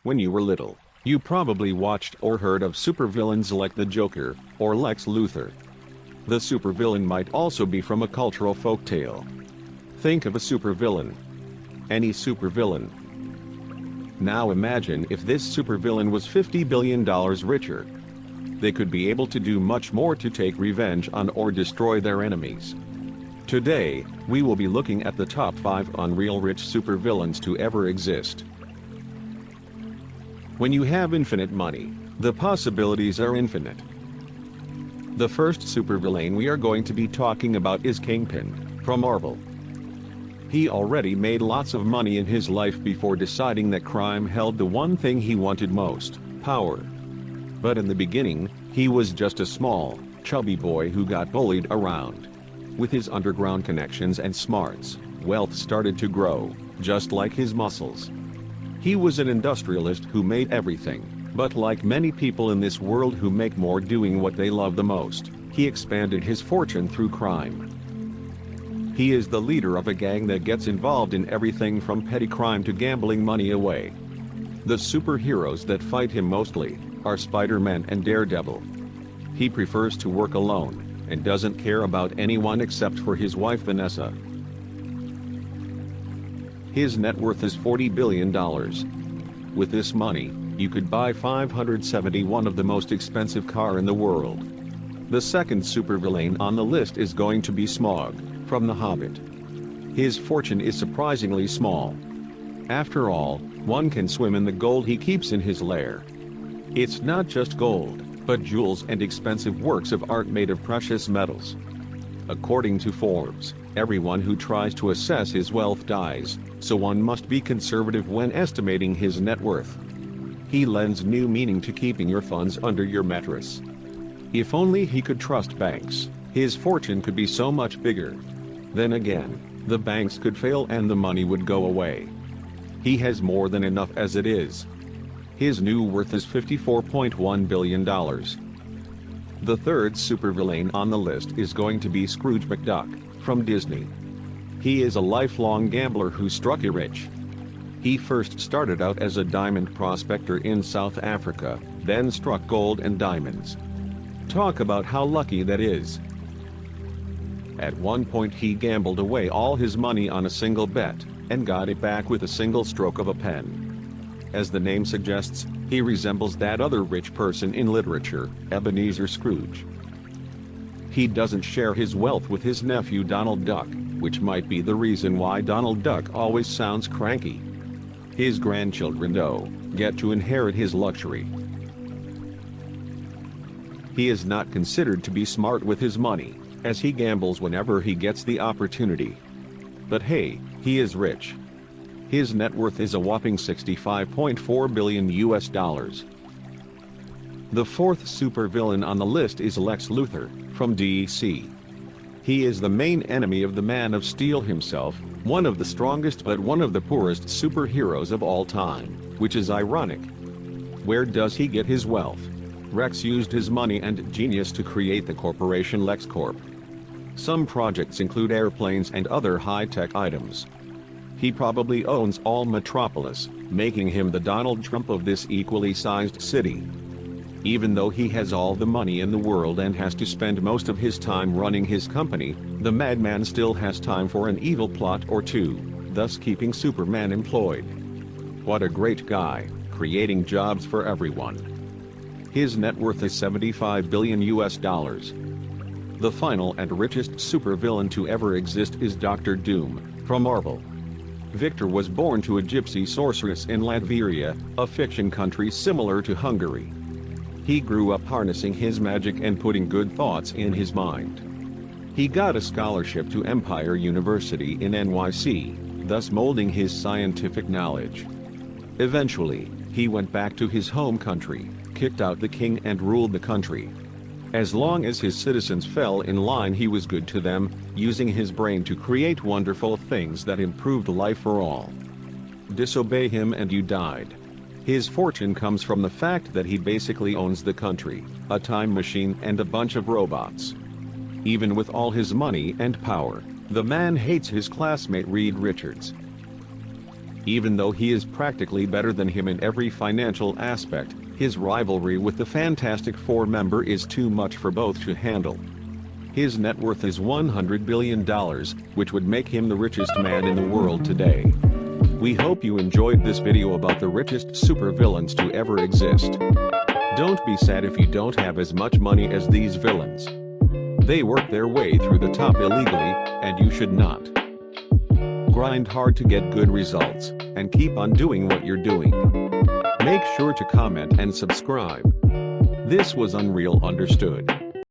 When you were little, you probably watched or heard of supervillains like the Joker, or Lex Luthor. The supervillain might also be from a cultural folktale. Think of a supervillain. Any supervillain. Now imagine if this supervillain was $50 billion richer. They could be able to do much more to take revenge on or destroy their enemies. Today, we will be looking at the top 5 unreal rich supervillains to ever exist. When you have infinite money, the possibilities are infinite. The first supervillain we are going to be talking about is Kingpin, from Marvel. He already made lots of money in his life before deciding that crime held the one thing he wanted most, power. But in the beginning, he was just a small, chubby boy who got bullied around. With his underground connections and smarts, wealth started to grow, just like his muscles. He was an industrialist who made everything, but like many people in this world who make more doing what they love the most, he expanded his fortune through crime. He is the leader of a gang that gets involved in everything from petty crime to gambling money away. The superheroes that fight him mostly are Spider-Man and Daredevil. He prefers to work alone, and doesn't care about anyone except for his wife Vanessa. His net worth is $40 billion. With this money, you could buy 571 of the most expensive car in the world. The second supervillain on the list is going to be Smaug, from The Hobbit. His fortune is surprisingly small. After all, one can swim in the gold he keeps in his lair. It's not just gold, but jewels and expensive works of art made of precious metals. According to Forbes, everyone who tries to assess his wealth dies, so one must be conservative when estimating his net worth. He lends new meaning to keeping your funds under your mattress. If only he could trust banks, his fortune could be so much bigger. Then again, the banks could fail and the money would go away. He has more than enough as it is. His new worth is $54.1 billion. The third supervillain on the list is going to be Scrooge McDuck, from Disney. He is a lifelong gambler who struck it rich. He first started out as a diamond prospector in South Africa, then struck gold and diamonds. Talk about how lucky that is. At one point he gambled away all his money on a single bet, and got it back with a single stroke of a pen. As the name suggests, he resembles that other rich person in literature, Ebenezer Scrooge. He doesn't share his wealth with his nephew Donald Duck, which might be the reason why Donald Duck always sounds cranky. His grandchildren, though, get to inherit his luxury. He is not considered to be smart with his money, as he gambles whenever he gets the opportunity. But hey, he is rich. His net worth is a whopping $65.4 billion. The fourth supervillain on the list is Lex Luthor, from DC. He is the main enemy of the Man of Steel himself, one of the strongest but one of the poorest superheroes of all time, which is ironic. Where does he get his wealth? Rex used his money and genius to create the corporation LexCorp. Some projects include airplanes and other high-tech items. He probably owns all Metropolis, making him the Donald Trump of this equally sized city. Even though he has all the money in the world and has to spend most of his time running his company, the madman still has time for an evil plot or two, thus keeping Superman employed. What a great guy, creating jobs for everyone. His net worth is $75 billion. The final and richest supervillain to ever exist is Dr. Doom, from Marvel. Victor was born to a gypsy sorceress in Latveria, a fiction country similar to Hungary. He grew up harnessing his magic and putting good thoughts in his mind. He got a scholarship to Empire University in NYC, thus molding his scientific knowledge. Eventually, he went back to his home country, kicked out the king and ruled the country. As long as his citizens fell in line, he was good to them, using his brain to create wonderful things that improved life for all. Disobey him and you died. His fortune comes from the fact that he basically owns the country, a time machine and a bunch of robots. Even with all his money and power, the man hates his classmate Reed Richards. Even though he is practically better than him in every financial aspect, his rivalry with the Fantastic Four member is too much for both to handle. His net worth is $100 billion, which would make him the richest man in the world today. We hope you enjoyed this video about the richest supervillains to ever exist. Don't be sad if you don't have as much money as these villains. They work their way through the top illegally, and you should not. Grind hard to get good results, and keep on doing what you're doing. Make sure to comment and subscribe. This was Unreal Understood.